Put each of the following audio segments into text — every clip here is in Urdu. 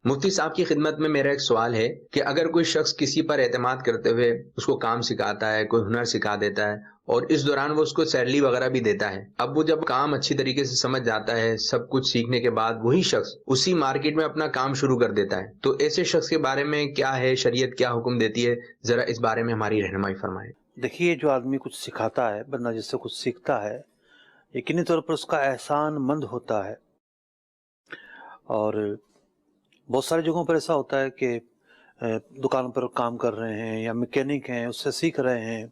مفتی صاحب کی خدمت میں میرا ایک سوال ہے کہ اگر کوئی شخص کسی پر اعتماد کرتے ہوئے اس کو کام سکھاتا ہے، کوئی ہنر سکھا دیتا ہے اور اس دوران وہ اس کو سیلری وغیرہ بھی دیتا ہے، اب وہ جب کام اچھی طریقے سے سمجھ جاتا ہے، سب کچھ سیکھنے کے بعد وہی شخص اسی مارکیٹ میں اپنا کام شروع کر دیتا ہے، تو ایسے شخص کے بارے میں کیا ہے، شریعت کیا حکم دیتی ہے؟ ذرا اس بارے میں ہماری رہنمائی فرمائیں۔ دیکھیے، جو آدمی کچھ سکھاتا ہے، بندہ جس سے کچھ سیکھتا ہے، یقینی طور پر اس کا احسان مند ہوتا ہے۔ اور بہت ساری جگہوں پر ایسا ہوتا ہے کہ دکان پر کام کر رہے ہیں یا میکینک ہیں، اس سے سیکھ رہے ہیں،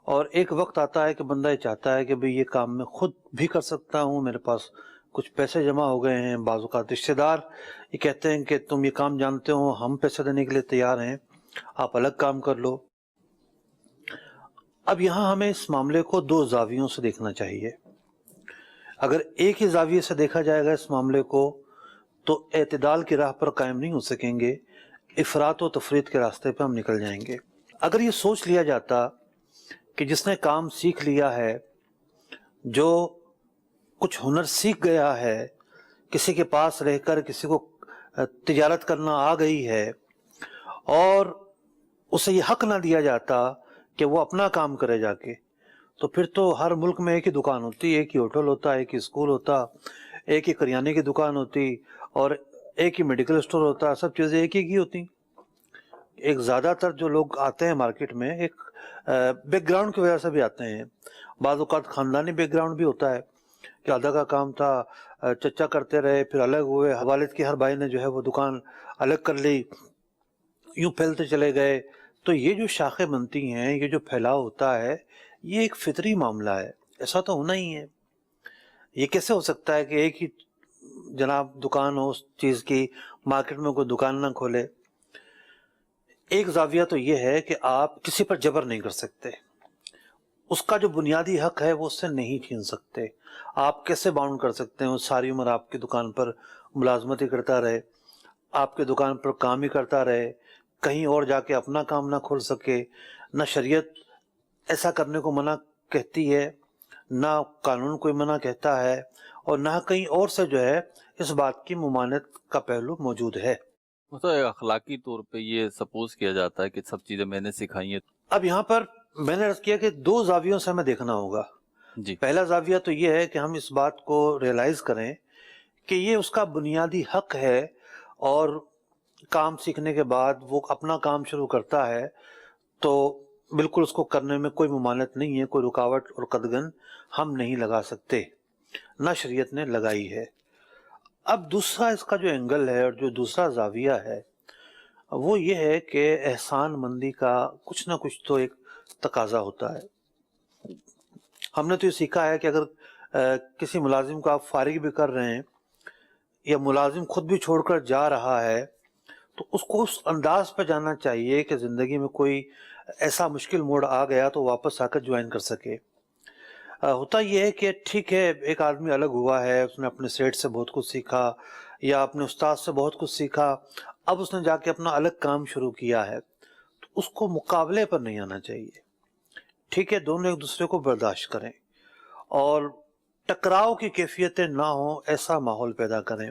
اور ایک وقت آتا ہے کہ بندہ یہ چاہتا ہے کہ بھئی یہ کام میں خود بھی کر سکتا ہوں، میرے پاس کچھ پیسے جمع ہو گئے ہیں، بعض اوقات رشتہ دار یہ کہتے ہیں کہ تم یہ کام جانتے ہو، ہم پیسے دینے کے لیے تیار ہیں، آپ الگ کام کر لو۔ اب یہاں ہمیں اس معاملے کو دو زاویوں سے دیکھنا چاہیے۔ اگر ایک ہی زاویے سے دیکھا جائے گا اس معاملے کو تو اعتدال کی راہ پر قائم نہیں ہو سکیں گے، افراط و تفریط کے راستے پہ ہم نکل جائیں گے۔ اگر یہ سوچ لیا جاتا کہ جس نے کام سیکھ لیا ہے، جو کچھ ہنر سیکھ گیا ہے، کسی کے پاس رہ کر کسی کو تجارت کرنا آ گئی ہے، اور اسے یہ حق نہ دیا جاتا کہ وہ اپنا کام کرے جا کے، تو پھر تو ہر ملک میں ایک ہی دکان ہوتی، ایک ہی ہوٹل ہوتا، ایک ہی اسکول ہوتا، ایک ہی کریانے کی دکان ہوتی، اور ایک ہی میڈیکل اسٹور ہوتا، سب چیزیں ایک ہی ہوتی۔ ایک زیادہ تر جو لوگ آتے ہیں مارکیٹ میں ایک بیک گراؤنڈ کی وجہ سے بھی آتے ہیں، بعض اوقات خاندانی بیک گراؤنڈ بھی ہوتا ہے کہ آدھا کا کام تھا، چچا کرتے رہے، پھر الگ ہوئے، والد کے ہر بھائی نے جو ہے وہ دکان الگ کر لی، یوں پھیلتے چلے گئے۔ تو یہ جو شاخیں بنتی ہیں، یہ جو پھیلاؤ ہوتا ہے، یہ ایک فطری معاملہ ہے، ایسا تو ہونا ہی ہے۔ یہ کیسے ہو سکتا ہے کہ ایک ہی جناب دکان ہو اس چیز کی، مارکیٹ میں کوئی دکان نہ کھولے؟ ایک زاویہ تو یہ ہے کہ آپ کسی پر جبر نہیں کر سکتے، اس کا جو بنیادی حق ہے وہ اس سے نہیں چھین سکتے۔ آپ کیسے باؤنڈ کر سکتے ہیں؟ ساری عمر آپ کی دکان پر ملازمت ہی کرتا رہے، آپ کی دکان پر کام ہی کرتا رہے، کہیں اور جا کے اپنا کام نہ کھول سکے؟ نہ شریعت ایسا کرنے کو منع کہتی ہے، نہ قانون کوئی منع کہتا ہے، اور نہ کہیں اور سے جو ہے اس بات کی ممانعت کا پہلو موجود ہے۔ مطلب اخلاقی طور پہ یہ سپوز کیا جاتا ہے کہ سب چیزیں میں نے سکھائی ہیں۔ اب یہاں پر میں نے عرض کیا کہ دو زاویوں سے ہمیں دیکھنا ہوگا۔ جی پہلا زاویہ تو یہ ہے کہ ہم اس بات کو ریئلائز کریں کہ یہ اس کا بنیادی حق ہے، اور کام سیکھنے کے بعد وہ اپنا کام شروع کرتا ہے تو بالکل اس کو کرنے میں کوئی ممانعت نہیں ہے، کوئی رکاوٹ اور قدغن ہم نہیں لگا سکتے، نہ شریعت نے لگائی ہے۔ اب دوسرا اس کا جو اینگل ہے اور جو دوسرا زاویہ ہے وہ یہ ہے کہ احسان مندی کا کچھ نہ کچھ تو ایک تقاضا ہوتا ہے۔ ہم نے تو یہ سیکھا ہے کہ اگر کسی ملازم کو آپ فارغ بھی کر رہے ہیں یا ملازم خود بھی چھوڑ کر جا رہا ہے تو اس کو اس انداز پہ جانا چاہیے کہ زندگی میں کوئی ایسا مشکل موڑ آ گیا تو واپس آ کر جوائن کر سکے۔ ہوتا یہ ہے کہ ٹھیک ہے، ایک آدمی الگ ہوا ہے، اس نے اپنے سیٹ سے بہت کچھ سیکھا یا اپنے استاد سے بہت کچھ سیکھا، اب اس نے جا کے اپنا الگ کام شروع کیا ہے، تو اس کو مقابلے پر نہیں آنا چاہیے۔ ٹھیک ہے، دونوں ایک دوسرے کو برداشت کریں اور ٹکراؤ کی کیفیتیں نہ ہوں ایسا ماحول پیدا کریں۔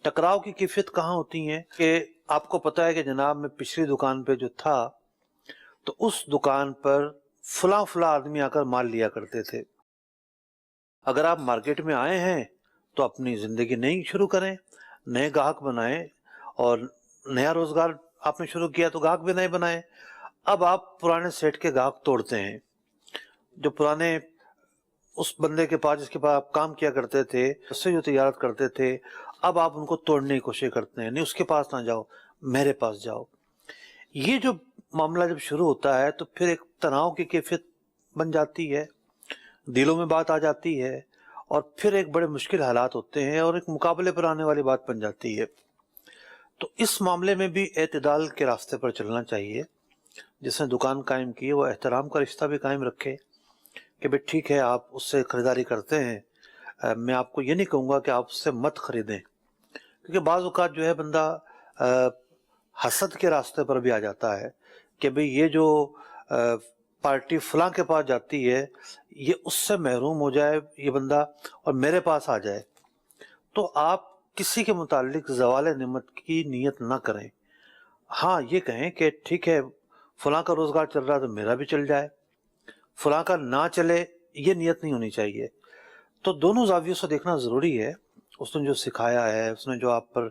ٹکراؤ کی کیفیت کہاں ہوتی ہیں کہ آپ کو پتا ہے کہ جناب میں پچھلی دکان پہ جو تھا تو اس دکان پر فلاں آدمی آ کر مال لیا کرتے تھے، اگر آپ مارکیٹ میں آئے ہیں تو اپنی زندگی نئی شروع کریں، نئے گاہک بنائیں، اور نیا روزگار آپ نے شروع کیا تو گاہک بھی نئے بنائیں۔ اب آپ پرانے سیٹ کے گاہک توڑتے ہیں، جو پرانے اس بندے کے پاس جس کے پاس آپ کام کیا کرتے تھے، اس سے جو تجارت کرتے تھے، اب آپ ان کو توڑنے کی کوشش کرتے ہیں، نہیں اس کے پاس نہ جاؤ، میرے پاس جاؤ۔ یہ جو معاملہ جب شروع ہوتا ہے تو پھر ایک تناؤ کی کیفیت بن جاتی ہے، دلوں میں بات آ جاتی ہے، اور پھر ایک بڑے مشکل حالات ہوتے ہیں اور ایک مقابلے پر آنے والی بات بن جاتی ہے۔ تو اس معاملے میں بھی اعتدال کے راستے پر چلنا چاہیے۔ جس نے دکان قائم کی وہ احترام کا رشتہ بھی قائم رکھے کہ بھئی ٹھیک ہے، آپ اس سے خریداری کرتے ہیں، میں آپ کو یہ نہیں کہوں گا کہ آپ اس سے مت خریدیں، کیونکہ بعض اوقات جو ہے بندہ حسد کے راستے پر بھی آ جاتا ہے کہ بھئی یہ جو پارٹی فلاں کے پاس جاتی ہے یہ اس سے محروم ہو جائے یہ بندہ اور میرے پاس آ جائے۔ تو آپ کسی کے متعلق زوال نعمت کی نیت نہ کریں. ہاں یہ کہیں کہ ٹھیک ہے فلاں کا روزگار چل رہا ہے تو میرا بھی چل جائے، فلاں کا نہ چلے، یہ نیت نہیں ہونی چاہیے. تو دونوں زاویوں سے دیکھنا ضروری ہے. اس نے جو سکھایا ہے، اس نے جو آپ پر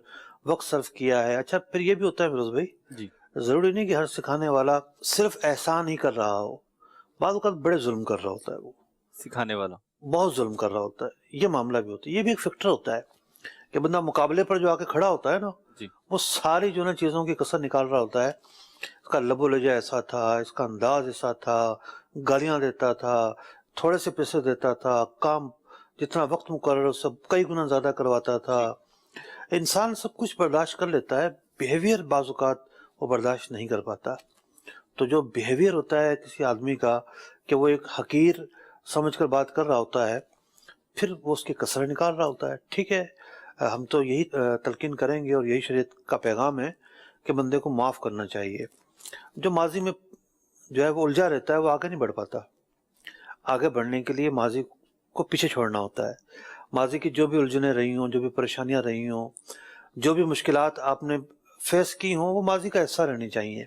وقت صرف کیا ہے. اچھا پھر یہ بھی ہوتا ہے فیروز بھائی، جی ضروری نہیں کہ ہر سکھانے والا صرف احسان ہی کر رہا ہو، بعض اوقات بڑے ظلم کر رہا ہوتا ہے، وہ سکھانے والا. بہت ظلم کر رہا ہوتا ہے. یہ معاملہ بھی ہوتا ہے، یہ بھی ایک فیکٹر ہوتا ہے کہ بندہ مقابلے پر جو آ کے کھڑا ہوتا ہے نا، جی وہ ساری جو نا چیزوں کی کسر نکال رہا ہوتا ہے. اس کا لب و لہجہ ایسا تھا، اس کا انداز ایسا تھا، گالیاں دیتا تھا، تھوڑے سے پیسے دیتا تھا، کام جتنا وقت مقرر سب کئی گنا زیادہ کرواتا تھا. انسان سب کچھ برداشت کر لیتا ہے، بیہیویئر بعض اوقات وہ برداشت نہیں کر پاتا. تو جو بیہیویئر ہوتا ہے کسی آدمی کا کہ وہ ایک حقیر سمجھ کر بات کر رہا ہوتا ہے، پھر وہ اس کی کسریں نکال رہا ہوتا ہے. ٹھیک ہے، ہم تو یہی تلقین کریں گے اور یہی شریعت کا پیغام ہے کہ بندے کو معاف کرنا چاہیے. جو ماضی میں جو ہے وہ الجھا رہتا ہے وہ آگے نہیں بڑھ پاتا. آگے بڑھنے کے لیے ماضی کو پیچھے چھوڑنا ہوتا ہے. ماضی کی جو بھی الجھنیں رہی ہوں، جو بھی پریشانیاں رہی ہوں، جو بھی مشکلات آپ نے فیس کی ہوں، وہ ماضی کا حصہ رہنی چاہیے.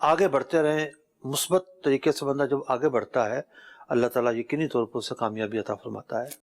آگے بڑھتے رہیں. مثبت طریقے سے بندہ جب آگے بڑھتا ہے، اللہ تعالیٰ یقینی طور پر اسے کامیابی عطا فرماتا ہے.